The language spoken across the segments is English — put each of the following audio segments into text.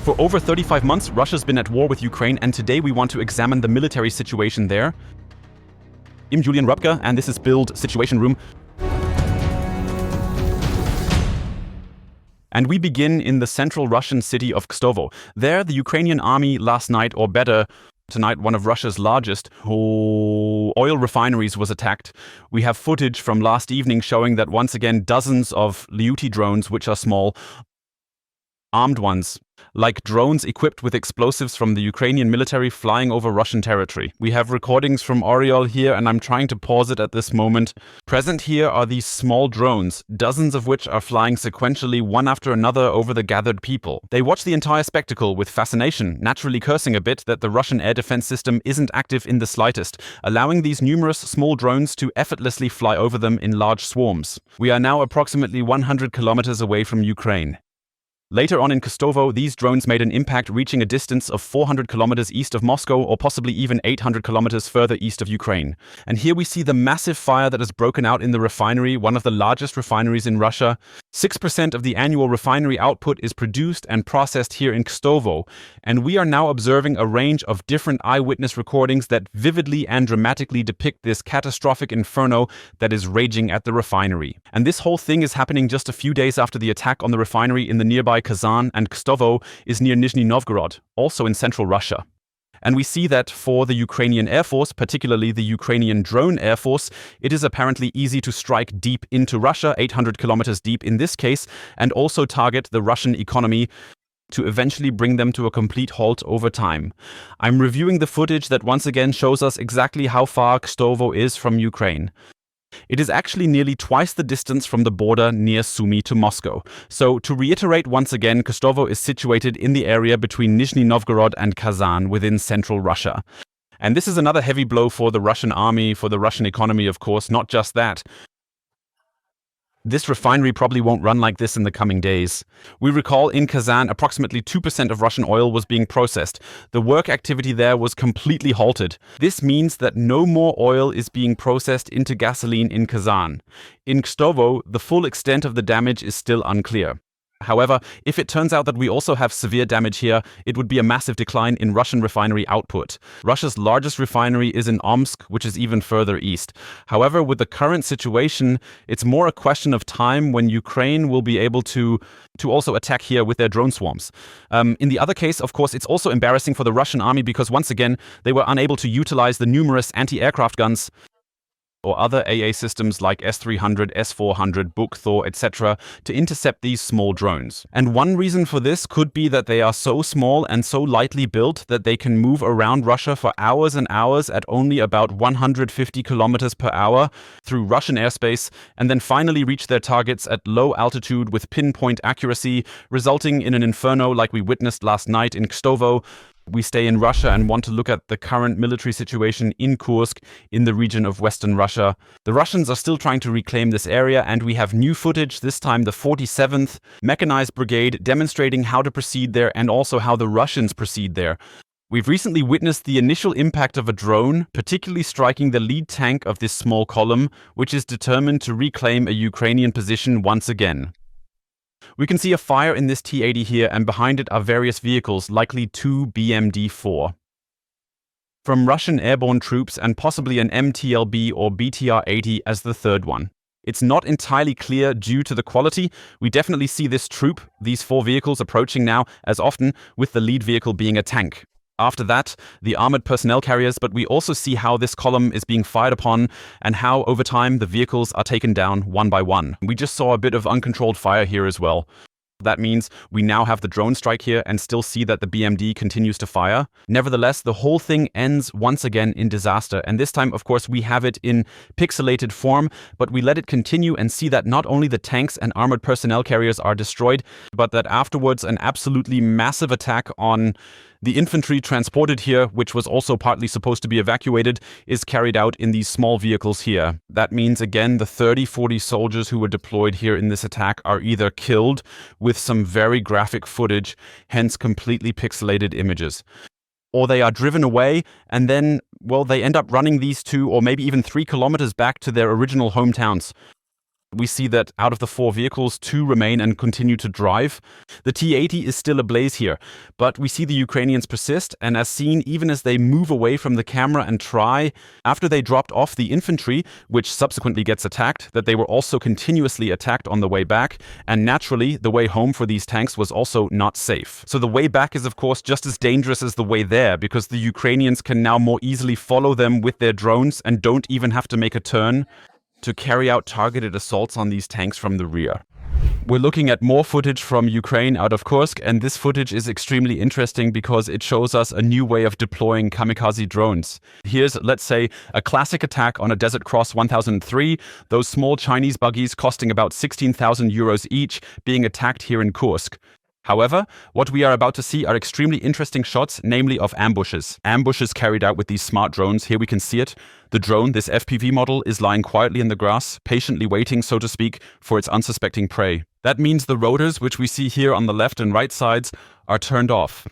For over 35 months, Russia's been at war with Ukraine, and today we want to examine the military situation there. I'm Julian Rupke, and this is BILD Situation Room. And we begin in the central Russian city of Kstovo. There, the Ukrainian army last night, or better, tonight, one of Russia's largest oil refineries was attacked. We have footage from last evening showing that once again dozens of Lyuty drones, which are small, armed ones, like drones equipped with explosives from the Ukrainian military flying over Russian territory. We have recordings from Oriol here, and I'm trying to pause it at this moment. Present here are these small drones, dozens of which are flying sequentially one after another over the gathered people. They watch the entire spectacle with fascination, naturally cursing a bit that the Russian air defense system isn't active in the slightest, allowing these numerous small drones to effortlessly fly over them in large swarms. We are now approximately 100 kilometers away from Ukraine. Later on in Kstovo, these drones made an impact reaching a distance of 400 kilometers east of Moscow, or possibly even 800 kilometers further east of Ukraine. And here we see the massive fire that has broken out in the refinery, one of the largest refineries in Russia. 6% of the annual refinery output is produced and processed here in Kstovo, and we are now observing a range of different eyewitness recordings that vividly and dramatically depict this catastrophic inferno that is raging at the refinery. And this whole thing is happening just a few days after the attack on the refinery in the nearby Kazan, and Kstovo is near Nizhny Novgorod, also in central Russia. And we see that for the Ukrainian Air Force, particularly the Ukrainian Drone Air Force, it is apparently easy to strike deep into Russia, 800 kilometers deep in this case, and also target the Russian economy to eventually bring them to a complete halt over time. I'm reviewing the footage that once again shows us exactly how far Kstovo is from Ukraine. It is actually nearly twice the distance from the border near Sumy to Moscow. So, to reiterate once again, Kstovo is situated in the area between Nizhny Novgorod and Kazan within central Russia. And this is another heavy blow for the Russian army, for the Russian economy, of course. Not just that. This refinery probably won't run like this in the coming days. We recall in Kazan, approximately 2% of Russian oil was being processed. The work activity there was completely halted. This means that no more oil is being processed into gasoline in Kazan. In Kstovo, the full extent of the damage is still unclear. However, if it turns out that we also have severe damage here, it would be a massive decline in Russian refinery output. Russia's largest refinery is in Omsk, which is even further east. However, with the current situation, it's more a question of time when Ukraine will be able to also attack here with their drone swarms. In the other case, of course, it's also embarrassing for the Russian army because once again, they were unable to utilize the numerous anti-aircraft guns or other AA systems like S-300, S-400, Buchthor, etc. to intercept these small drones. And one reason for this could be that they are so small and so lightly built that they can move around Russia for hours and hours at only about 150 kilometers per hour through Russian airspace, and then finally reach their targets at low altitude with pinpoint accuracy, resulting in an inferno like we witnessed last night in Kstovo. We stay in Russia and want to look at the current military situation in Kursk, in the region of Western Russia. The Russians are still trying to reclaim this area, and we have new footage, this time the 47th Mechanized Brigade, demonstrating how to proceed there and also how the Russians proceed there. We've recently witnessed the initial impact of a drone, particularly striking the lead tank of this small column, which is determined to reclaim a Ukrainian position once again. We can see a fire in this T-80 here, and behind it are various vehicles, likely two BMD-4. From Russian airborne troops, and possibly an MTLB or BTR-80 as the third one. It's not entirely clear due to the quality. We definitely see this troop, these four vehicles, approaching now, as often, with the lead vehicle being a tank. After that, the armored personnel carriers, but we also see how this column is being fired upon and how, over time, the vehicles are taken down one by one. We just saw a bit of uncontrolled fire here as well. That means we now have the drone strike here and still see that the BMD continues to fire. Nevertheless, the whole thing ends once again in disaster. And this time, of course, we have it in pixelated form, but we let it continue and see that not only the tanks and armored personnel carriers are destroyed, but that afterwards an absolutely massive attack on the infantry transported here, which was also partly supposed to be evacuated, is carried out in these small vehicles here. That means, again, the 30-40 soldiers who were deployed here in this attack are either killed with some very graphic footage, hence completely pixelated images, or they are driven away and then, well, they end up running these 2 or maybe even 3 kilometers back to their original hometowns. We see that out of the 4 vehicles, 2 remain and continue to drive. The T-80 is still ablaze here, but we see the Ukrainians persist, and as seen, even as they move away from the camera and try, after they dropped off the infantry, which subsequently gets attacked, that they were also continuously attacked on the way back, and naturally, the way home for these tanks was also not safe. So the way back is of course just as dangerous as the way there, because the Ukrainians can now more easily follow them with their drones and don't even have to make a turn to carry out targeted assaults on these tanks from the rear. We're looking at more footage from Ukraine out of Kursk, and this footage is extremely interesting because it shows us a new way of deploying kamikaze drones. Here's, let's say, a classic attack on a Desert Cross 1003, those small Chinese buggies costing about 16,000 euros each, being attacked here in Kursk. However, what we are about to see are extremely interesting shots, namely of ambushes. Ambushes carried out with these smart drones. Here we can see it. The drone, this FPV model, is lying quietly in the grass, patiently waiting, so to speak, for its unsuspecting prey. That means the rotors, which we see here on the left and right sides, are turned off,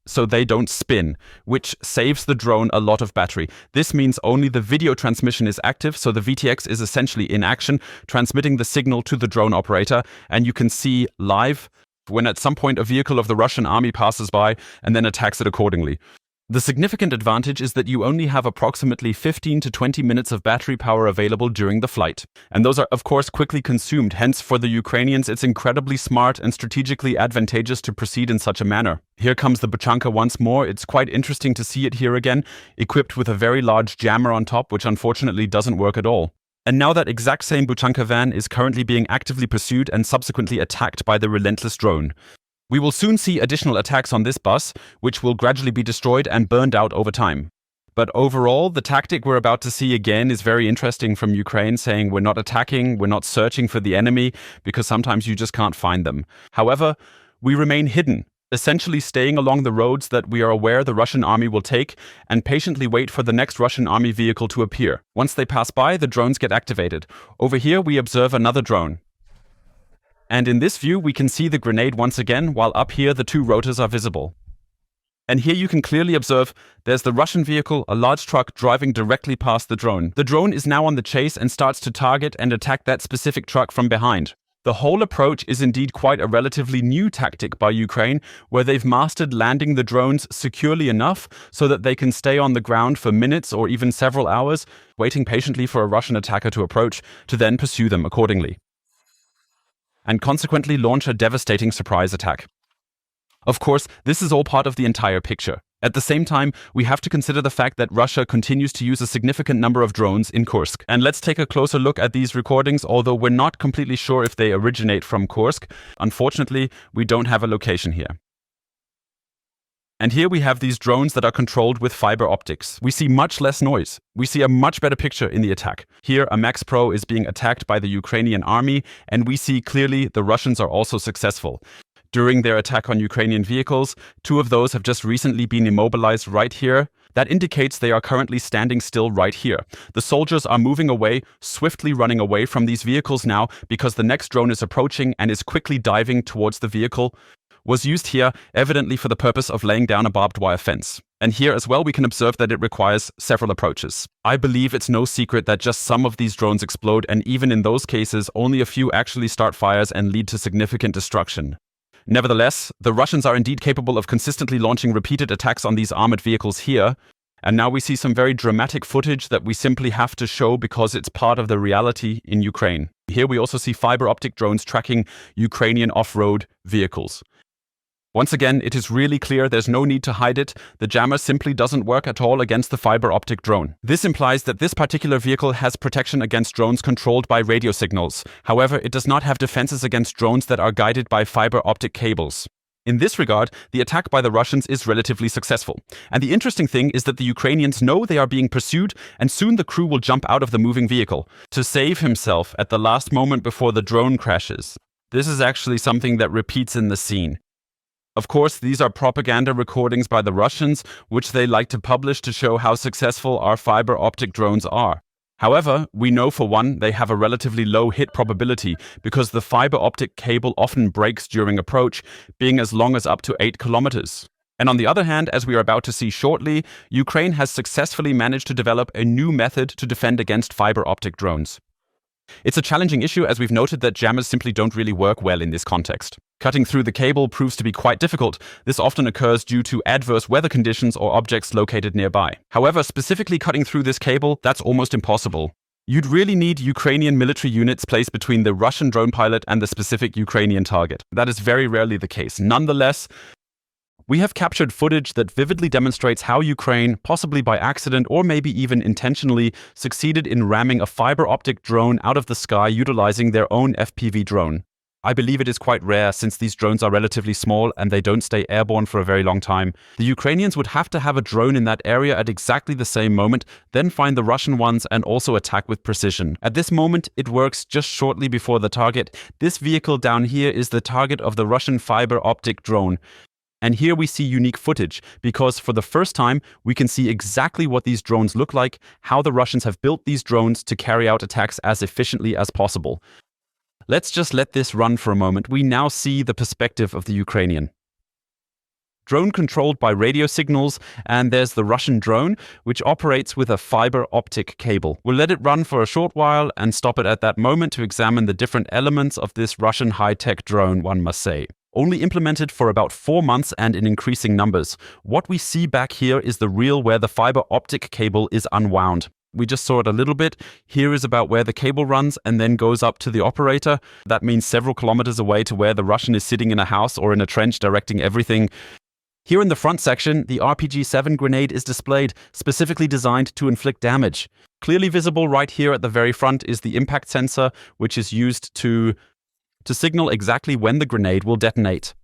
so they don't spin, which saves the drone a lot of battery. This means only the video transmission is active, so the VTX is essentially in action, transmitting the signal to the drone operator, and you can see live when at some point a vehicle of the Russian army passes by and then attacks it accordingly. The significant advantage is that you only have approximately 15 to 20 minutes of battery power available during the flight. And those are, of course, quickly consumed. Hence, for the Ukrainians, it's incredibly smart and strategically advantageous to proceed in such a manner. Here comes the Buchanka once more. It's quite interesting to see it here again, equipped with a very large jammer on top, which unfortunately doesn't work at all. And now that exact same Buchanka van is currently being actively pursued and subsequently attacked by the relentless drone. We will soon see additional attacks on this bus, which will gradually be destroyed and burned out over time. But overall, the tactic we're about to see again is very interesting from Ukraine, saying we're not attacking, we're not searching for the enemy, because sometimes you just can't find them. However, we remain hidden, essentially staying along the roads that we are aware the Russian army will take and patiently wait for the next Russian army vehicle to appear. Once they pass by, the drones get activated. Over here, we observe another drone. And in this view, we can see the grenade once again, while up here the 2 rotors are visible. And here you can clearly observe there's the Russian vehicle, a large truck driving directly past the drone. The drone is now on the chase and starts to target and attack that specific truck from behind. The whole approach is indeed quite a relatively new tactic by Ukraine, where they've mastered landing the drones securely enough so that they can stay on the ground for minutes or even several hours, waiting patiently for a Russian attacker to approach, to then pursue them accordingly, and consequently launch a devastating surprise attack. Of course, this is all part of the entire picture. At the same time, we have to consider the fact that Russia continues to use a significant number of drones in Kursk. And let's take a closer look at these recordings, although we're not completely sure if they originate from Kursk. Unfortunately, we don't have a location here. And here we have these drones that are controlled with fiber optics. We see much less noise. We see a much better picture in the attack. Here, a Max Pro is being attacked by the Ukrainian army, and we see clearly the Russians are also successful. During their attack on Ukrainian vehicles, 2 of those have just recently been immobilized right here. That indicates they are currently standing still right here. The soldiers are moving away, swiftly running away from these vehicles now, because the next drone is approaching and is quickly diving towards the vehicle. Was used here evidently for the purpose of laying down a barbed wire fence. And here as well we can observe that it requires several approaches. I believe it's no secret that just some of these drones explode, and even in those cases only a few actually start fires and lead to significant destruction. Nevertheless, the Russians are indeed capable of consistently launching repeated attacks on these armored vehicles here, and now we see some very dramatic footage that we simply have to show because it's part of the reality in Ukraine. Here we also see fiber optic drones tracking Ukrainian off-road vehicles. Once again, it is really clear there's no need to hide it. The jammer simply doesn't work at all against the fiber optic drone. This implies that this particular vehicle has protection against drones controlled by radio signals. However, it does not have defenses against drones that are guided by fiber optic cables. In this regard, the attack by the Russians is relatively successful. And the interesting thing is that the Ukrainians know they are being pursued, and soon the crew will jump out of the moving vehicle to save himself at the last moment before the drone crashes. This is actually something that repeats in the scene. Of course, these are propaganda recordings by the Russians, which they like to publish to show how successful our fiber optic drones are. However, we know for one, they have a relatively low hit probability because the fiber optic cable often breaks during approach, being as long as up to 8 kilometers. And on the other hand, as we are about to see shortly, Ukraine has successfully managed to develop a new method to defend against fiber optic drones. It's a challenging issue, as we've noted that jammers simply don't really work well in this context. Cutting through the cable proves to be quite difficult. This often occurs due to adverse weather conditions or objects located nearby. However, specifically cutting through this cable, that's almost impossible. You'd really need Ukrainian military units placed between the Russian drone pilot and the specific Ukrainian target. That is very rarely the case. Nonetheless, we have captured footage that vividly demonstrates how Ukraine, possibly by accident or maybe even intentionally, succeeded in ramming a fiber optic drone out of the sky utilizing their own FPV drone. I believe it is quite rare since these drones are relatively small and they don't stay airborne for a very long time. The Ukrainians would have to have a drone in that area at exactly the same moment, then find the Russian ones and also attack with precision. At this moment, it works just shortly before the target. This vehicle down here is the target of the Russian fiber optic drone. And here we see unique footage, because for the first time, we can see exactly what these drones look like, how the Russians have built these drones to carry out attacks as efficiently as possible. Let's just let this run for a moment. We now see the perspective of the Ukrainian. Drone controlled by radio signals, and there's the Russian drone, which operates with a fiber optic cable. We'll let it run for a short while and stop it at that moment to examine the different elements of this Russian high-tech drone, one must say. Only implemented for about 4 months and in increasing numbers. What we see back here is the reel where the fiber optic cable is unwound. We just saw it a little bit. Here is about where the cable runs and then goes up to the operator. That means several kilometers away to where the Russian is sitting in a house or in a trench directing everything. Here in the front section, the RPG-7 grenade is displayed, specifically designed to inflict damage. Clearly visible right here at the very front is the impact sensor, which is used to signal exactly when the grenade will detonate.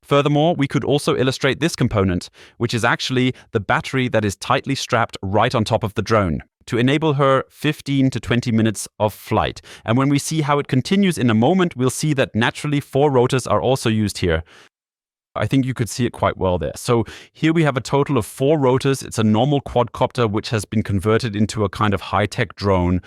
Furthermore, we could also illustrate this component, which is actually the battery that is tightly strapped right on top of the drone, to enable her 15 to 20 minutes of flight. And when we see how it continues in a moment, we'll see that naturally 4 rotors are also used here. I think you could see it quite well there. So here we have a total of 4 rotors. It's a normal quadcopter which has been converted into a kind of high-tech drone.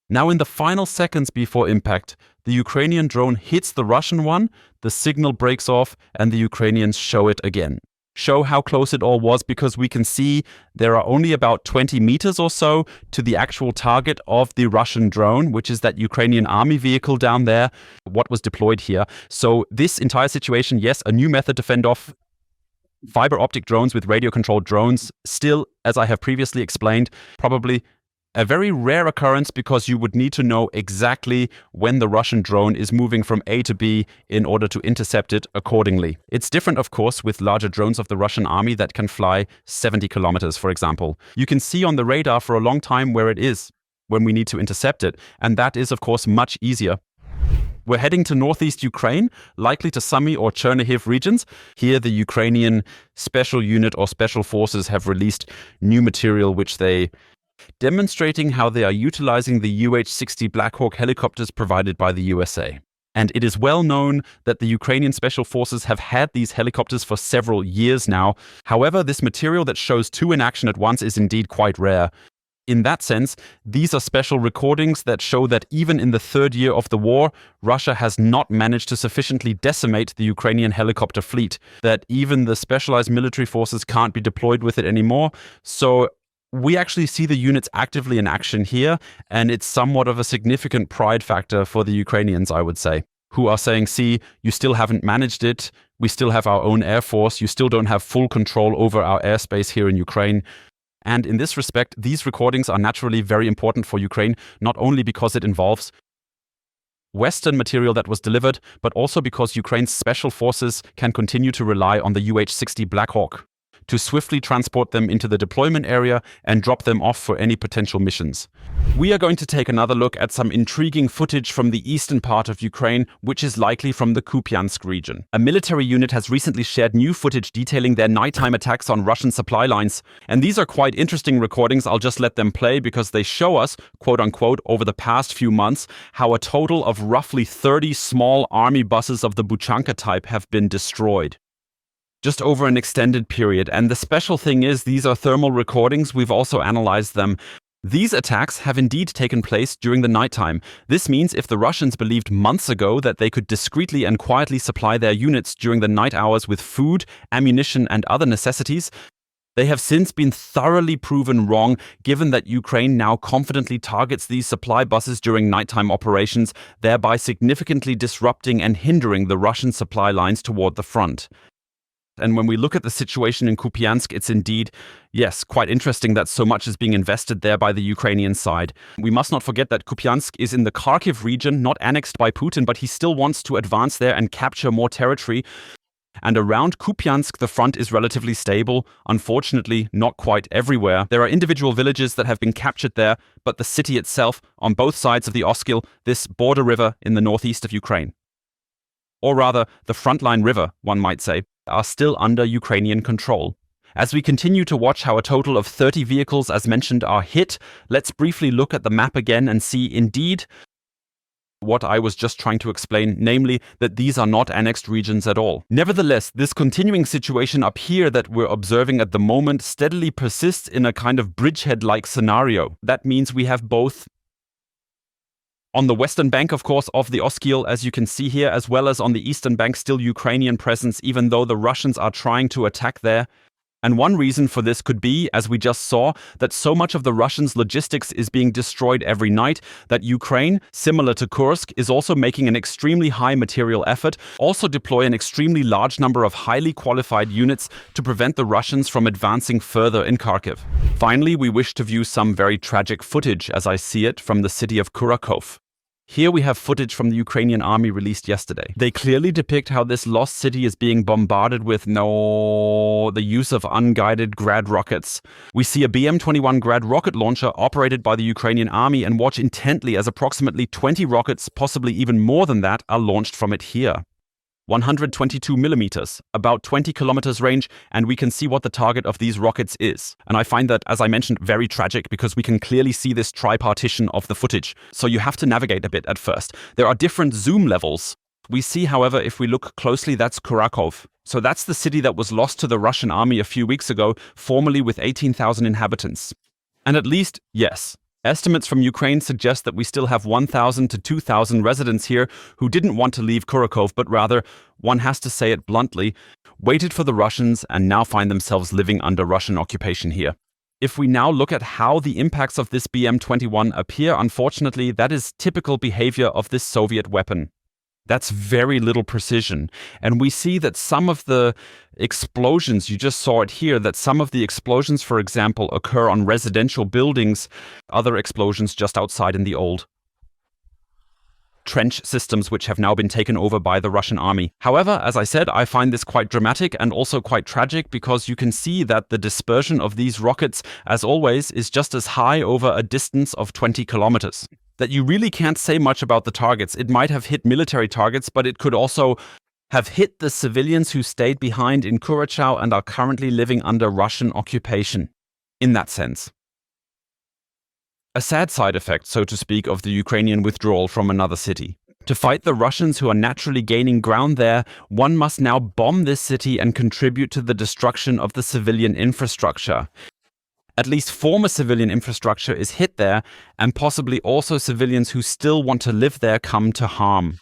Now in the final seconds before impact, the Ukrainian drone hits the Russian one, the signal breaks off, and the Ukrainians show it again. Show how close it all was, because we can see there are only about 20 meters or so to the actual target of the Russian drone, which is that Ukrainian army vehicle down there, what was deployed here. So this entire situation, yes, a new method to fend off fiber optic drones with radio-controlled drones, still, as I have previously explained, probably a very rare occurrence, because you would need to know exactly when the Russian drone is moving from A to B in order to intercept it accordingly. It's different, of course, with larger drones of the Russian army that can fly 70 kilometers, for example. You can see on the radar for a long time where it is when we need to intercept it, and that is, of course, much easier. We're heading to northeast Ukraine, likely to Sumy or Chernihiv regions. Here, the Ukrainian Special Unit or Special Forces have released new material demonstrating how they are utilizing the UH-60 Black Hawk helicopters provided by the USA. And it is well known that the Ukrainian Special Forces have had these helicopters for several years now. However, this material that shows 2 in action at once is indeed quite rare. In that sense, these are special recordings that show that even in the 3rd year of the war, Russia has not managed to sufficiently decimate the Ukrainian helicopter fleet, that even the specialized military forces can't be deployed with it anymore. So we actually see the units actively in action here, and it's somewhat of a significant pride factor for the Ukrainians, I would say, who are saying, see, you still haven't managed it, we still have our own air force, you still don't have full control over our airspace here in Ukraine. And in this respect, these recordings are naturally very important for Ukraine, not only because it involves Western material that was delivered, but also because Ukraine's special forces can continue to rely on the UH-60 Black Hawk to swiftly transport them into the deployment area and drop them off for any potential missions. We are going to take another look at some intriguing footage from the eastern part of Ukraine, which is likely from the Kupiansk region. A military unit has recently shared new footage detailing their nighttime attacks on Russian supply lines. And these are quite interesting recordings. I'll just let them play because they show us, quote unquote, over the past few months, how a total of roughly 30 small army buses of the Buchanka type have been destroyed, just over an extended period. And the special thing is, these are thermal recordings. We've also analyzed them. These attacks have indeed taken place during the nighttime. This means if the Russians believed months ago that they could discreetly and quietly supply their units during the night hours with food, ammunition, and other necessities, They have since been thoroughly proven wrong, given that Ukraine now confidently targets these supply buses during nighttime operations, thereby significantly disrupting and hindering the Russian supply lines toward the front. And when we look at the situation in Kupiansk, it's indeed, yes, quite interesting that so much is being invested there by the Ukrainian side. We must not forget that Kupiansk is in the Kharkiv region, not annexed by Putin, but he still wants to advance there and capture more territory. And around Kupiansk, the front is relatively stable. Unfortunately, not quite everywhere. There are individual villages that have been captured there, but the city itself, on both sides of the Oskil, this border river in the northeast of Ukraine, or rather the frontline river, one might say, are still under Ukrainian control. As we continue to watch how a total of 30 vehicles, as mentioned, are hit, let's briefly look at the map again and see indeed what I was just trying to explain, namely that these are not annexed regions at all. Nevertheless, this continuing situation up here that we're observing at the moment steadily persists in a kind of bridgehead-like scenario. That means we have both on the western bank, of course, of the Oskil, as you can see here, as well as on the eastern bank, still Ukrainian presence, even though the Russians are trying to attack there. And one reason for this could be, as we just saw, that so much of the Russians' logistics is being destroyed every night, that Ukraine, similar to Kursk, is also making an extremely high material effort, also deploy an extremely large number of highly qualified units to prevent the Russians from advancing further in Kharkiv. Finally, we wish to view some very tragic footage, as I see it, from the city of Kurakov. Here we have footage from the Ukrainian army released yesterday. They clearly depict how this lost city is being bombarded with the use of unguided Grad rockets. We see a BM-21 Grad rocket launcher operated by the Ukrainian army and watch intently as approximately 20 rockets, possibly even more than that, are launched from it here. 122 millimeters, about 20 kilometers range, and we can see what the target of these rockets is. And I find that, as I mentioned, very tragic because we can clearly see this tripartition of the footage. So you have to navigate a bit at first. There are different zoom levels. We see, however, if we look closely, that's Kurakov. So that's the city that was lost to the Russian army a few weeks ago, formerly with 18,000 inhabitants. And at least, yes, estimates from Ukraine suggest that we still have 1,000 to 2,000 residents here who didn't want to leave Kurakov, but rather, one has to say it bluntly, waited for the Russians and now find themselves living under Russian occupation here. If we now look at how the impacts of this BM-21 appear, unfortunately, that is typical behavior of this Soviet weapon. That's very little precision. And we see that some of the explosions, you just saw it here, that some of the explosions, for example, occur on residential buildings, other explosions just outside in the old trench systems which have now been taken over by the Russian army. However, as I said, I find this quite dramatic and also quite tragic because you can see that the dispersion of these rockets, as always, is just as high over a distance of 20 kilometers. That you really can't say much about the targets. It might have hit military targets, but it could also have hit the civilians who stayed behind in Kurachau and are currently living under Russian occupation. In that sense. A sad side effect, so to speak, of the Ukrainian withdrawal from another city. To fight the Russians who are naturally gaining ground there, one must now bomb this city and contribute to the destruction of the civilian infrastructure. At least former civilian infrastructure is hit there, and possibly also civilians who still want to live there come to harm.